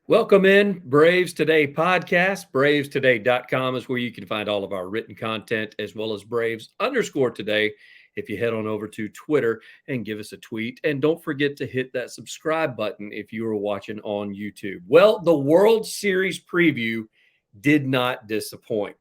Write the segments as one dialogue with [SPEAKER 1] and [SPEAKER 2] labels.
[SPEAKER 1] Welcome in Braves Today podcast. BravesToday.com is where you can find all of our written content as well as Braves_today. If you head on over to Twitter and give us a tweet, and don't forget to hit that subscribe button if you are watching on YouTube. Well, the World Series preview did not disappoint.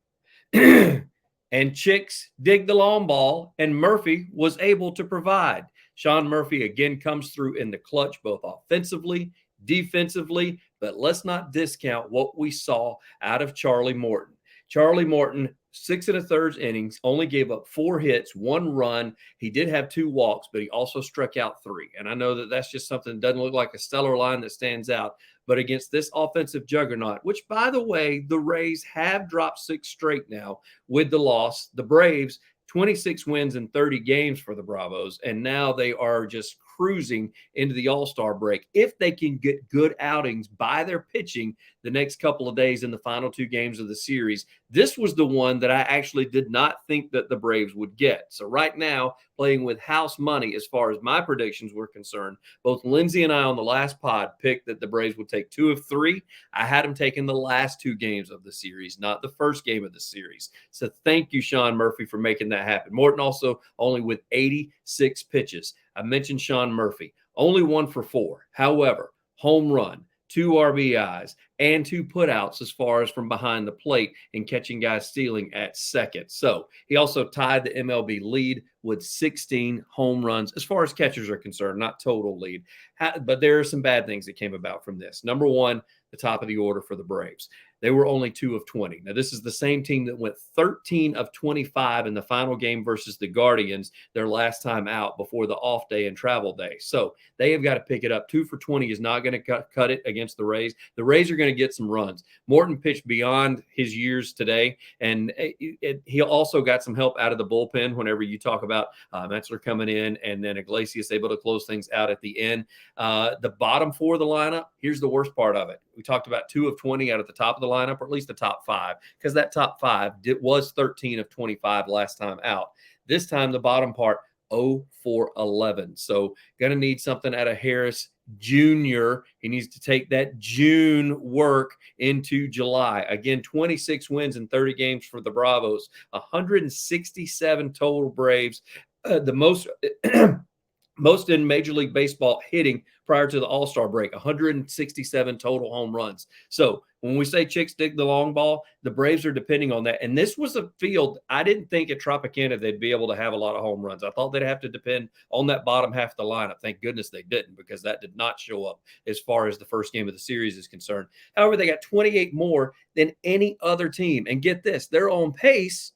[SPEAKER 1] And Chicks dig the long ball, and Murphy was able to provide. Sean Murphy again comes through in the clutch, both offensively, defensively, but let's not discount what we saw out of Charlie Morton. Charlie Morton, 6 1/3 innings, only gave up 4 hits, 1 run. He did have 2 walks, but he also struck out 3. And I know that that's just something that doesn't look like a stellar line that stands out. But against this offensive juggernaut, which, by the way, the Rays have dropped 6 straight now with the loss, the Braves, 26 wins in 30 games for the Bravos, and now they are just cruising into the All-Star break. If they can get good outings by their pitching the next couple of days in the final 2 games of the series, this was the one that I actually did not think that the Braves would get. So right now, playing with house money as far as my predictions were concerned, both Lindsay and I on the last pod picked that the Braves would take 2 of 3. I had them taking the last 2 games of the series, not the first game of the series. So thank you, Sean Murphy, for making that happen. Morton also only with 86 pitches. I mentioned Sean Murphy, only 1 for 4. However, home run, 2 RBIs, and 2 putouts as far as from behind the plate and catching guys stealing at second. So he also tied the MLB lead with 16 home runs as far as catchers are concerned, not total lead. But there are some bad things that came about from this. Number one, the top of the order for the Braves. They were only 2 of 20. Now, this is the same team that went 13 of 25 in the final game versus the Guardians, their last time out before the off day and travel day. So they have got to pick it up. 2 for 20 is not going to cut it against the Rays. The Rays are going to get some runs. Morton pitched beyond his years today, and he also got some help out of the bullpen whenever you talk about Metzler coming in and then Iglesias able to close things out at the end. The bottom 4 of the lineup, here's the worst part of it. We talked about 2 of 20 out at the top of the lineup, or at least the top 5, because that top 5 was 13 of 25 last time out. This time, the bottom part, 0 for 11. So going to need something out of Harris Jr. He needs to take that June work into July. Again, 26 wins in 30 games for the Bravos, 167 total Braves, the most most in Major League Baseball hitting prior to the All-Star break, 167 total home runs. So when we say Chicks dig the long ball, the Braves are depending on that. And this was a field, I didn't think at Tropicana they'd be able to have a lot of home runs. I thought they'd have to depend on that bottom half of the lineup. Thank goodness they didn't, because that did not show up as far as the first game of the series is concerned. However, they got 28 more than any other team. And get this, they're on pace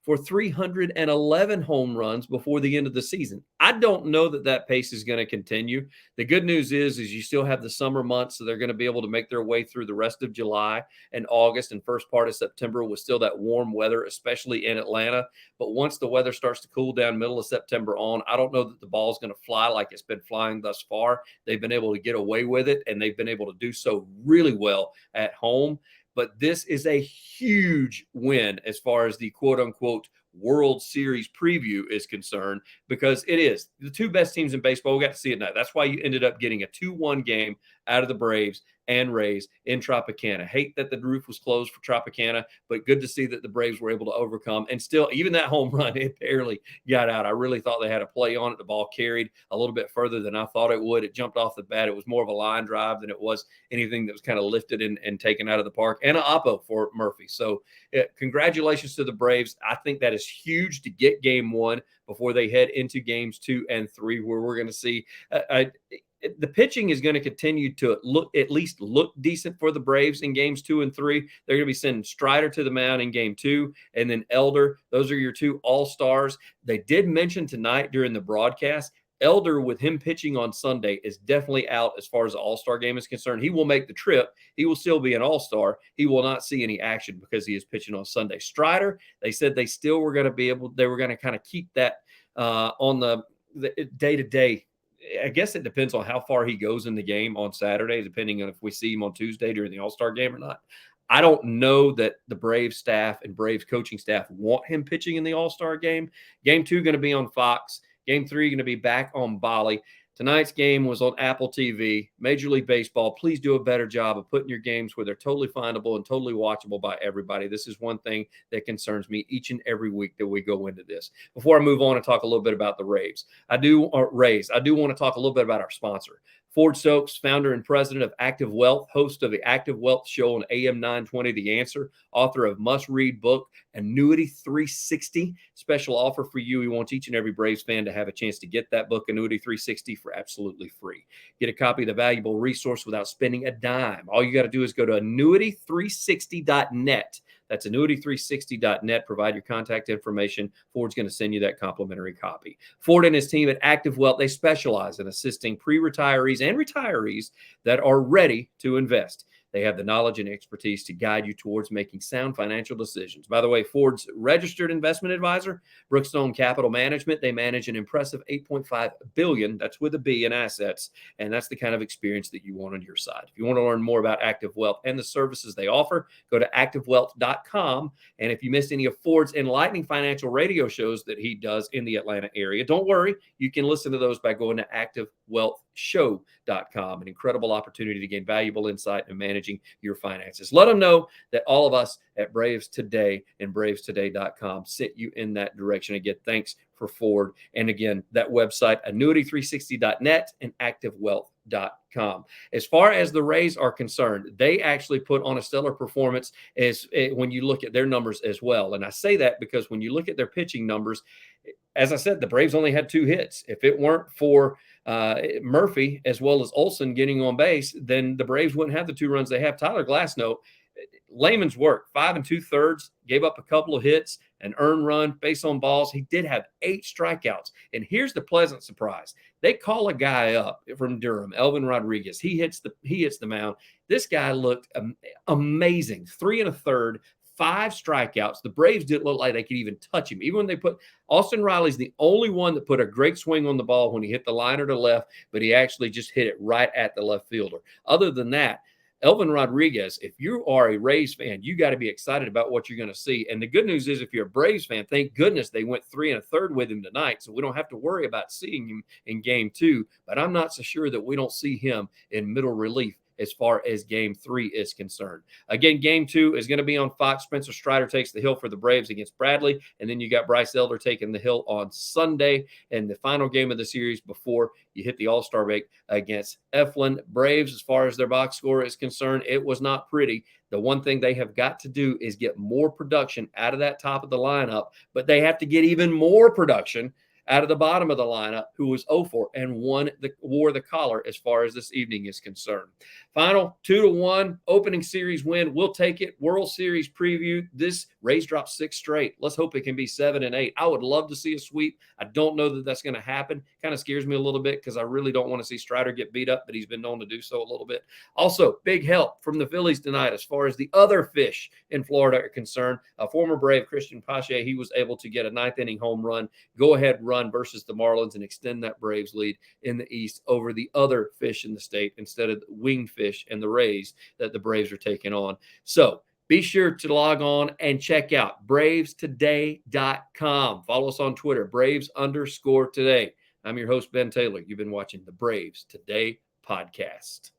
[SPEAKER 1] for 311 home runs before the end of the season. I don't know that that pace is going to continue. The good news is you still have the summer months, so they're going to be able to make their way through the rest of July and August and first part of September with still that warm weather, especially in Atlanta. But once the weather starts to cool down middle of September on, I don't know that the ball is going to fly like it's been flying thus far. They've been able to get away with it, and they've been able to do so really well at home. But this is a huge win as far as the quote-unquote World Series preview is concerned, because it is the 2 best teams in baseball. We got to see it now. That's why you ended up getting a 2-1 game out of the Braves and Rays in Tropicana. Hate that the roof was closed for Tropicana, but good to see that the Braves were able to overcome. And still, even that home run, it barely got out. I really thought they had a play on it. The ball carried a little bit further than I thought it would. It jumped off the bat. It was more of a line drive than it was anything that was kind of lifted and taken out of the park. And an oppo for Murphy. So congratulations to the Braves. I think that is huge to get game 1 before they head into games 2 and 3, where we're going to see the pitching is going to continue to at least look decent for the Braves in games 2 and 3. They're going to be sending Strider to the mound in game 2, and then Elder. Those are your 2 all-stars. They did mention tonight during the broadcast, Elder, with him pitching on Sunday, is definitely out as far as the all-star game is concerned. He will make the trip. He will still be an all-star. He will not see any action because he is pitching on Sunday. Strider, they said they still were going to be able, they were going to kind of keep that on the day-to-day. I guess it depends on how far he goes in the game on Saturday, depending on if we see him on Tuesday during the All-Star game or not. I don't know that the Braves staff and Braves coaching staff want him pitching in the All-Star game. Game 2 going to be on Fox. Game 3 going to be back on Bali. Tonight's game was on Apple TV. Major League Baseball, please do a better job of putting your games where they're totally findable and totally watchable by everybody. This is one thing that concerns me each and every week that we go into this. Before I move on and talk a little bit about the Rays, I do want to talk a little bit about our sponsor. Ford Stokes, founder and president of Active Wealth, host of the Active Wealth Show on AM 920 The Answer, author of must-read book Annuity 360. Special offer for you. He wants each and every Braves fan to have a chance to get that book, Annuity 360, for absolutely free. Get a copy of the valuable resource without spending a dime. All you got to do is go to annuity360.net. That's annuity360.net. Provide your contact information. Ford's going to send you that complimentary copy. Ford and his team at Active Wealth, they specialize in assisting pre-retirees and retirees that are ready to invest. They have the knowledge and expertise to guide you towards making sound financial decisions. By the way, Ford's registered investment advisor, Brookstone Capital Management, they manage an impressive $8.5 billion, that's with a B, in assets, and that's the kind of experience that you want on your side. If you want to learn more about Active Wealth and the services they offer, go to activewealth.com. And if you missed any of Ford's enlightening financial radio shows that he does in the Atlanta area, don't worry, you can listen to those by going to activewealthshow.com. An incredible opportunity to gain valuable insight and managing your finances. Let them know that all of us at Braves Today and bravestoday.com sent you in that direction. Again, thanks for Ford. And again, that website, annuity360.net and activewealth.com. As far as the Rays are concerned, they actually put on a stellar performance when you look at their numbers as well. And I say that because when you look at their pitching numbers, as I said, the Braves only had 2 hits. If it weren't for Murphy as well as Olsen getting on base, then the Braves wouldn't have the 2 runs they have. Tyler Glasnow, layman's work, 5 2/3, gave up a couple of hits, an earned run, base on balls. He did have 8 strikeouts. And here's the pleasant surprise. They call a guy up from Durham, Elvin Rodriguez. He hits the mound. This guy looked amazing. 3 1/3. 5 strikeouts. The Braves didn't look like they could even touch him. Even when they put Austin Riley's the only one that put a great swing on the ball when he hit the liner to left, but he actually just hit it right at the left fielder. Other than that, Elvin Rodriguez, if you are a Rays fan, you got to be excited about what you're going to see. And the good news is, if you're a Braves fan, thank goodness they went 3 1/3 with him tonight, so we don't have to worry about seeing him in game 2. But I'm not so sure that we don't see him in middle relief as far as game 3 is concerned. Again, game 2 is going to be on Fox. Spencer Strider takes the hill for the Braves against Bradley, and then you got Bryce Elder taking the hill on Sunday, and the final game of the series before you hit the All-Star break against Eflin. Braves, as far as their box score is concerned, it was not pretty. The one thing they have got to do is get more production out of that top of the lineup, but they have to get even more production out of the bottom of the lineup, who was 0-4 and wore the collar as far as this evening is concerned. Final 2-1 opening series win. We'll take it. World Series preview. This Rays dropped 6 straight. Let's hope it can be 7 and 8. I would love to see a sweep. I don't know that that's going to happen. Kind of scares me a little bit because I really don't want to see Strider get beat up, but he's been known to do so a little bit. Also, big help from the Phillies tonight as far as the other fish in Florida are concerned. A former Brave, Christian Pache, he was able to get a 9th inning home run, go-ahead run versus the Marlins and extend that Braves lead in the East over the other fish in the state instead of the winged fish and the Rays that the Braves are taking on. So be sure to log on and check out bravestoday.com. Follow us on Twitter, Braves_today. I'm your host, Ben Taylor. You've been watching the Braves Today podcast.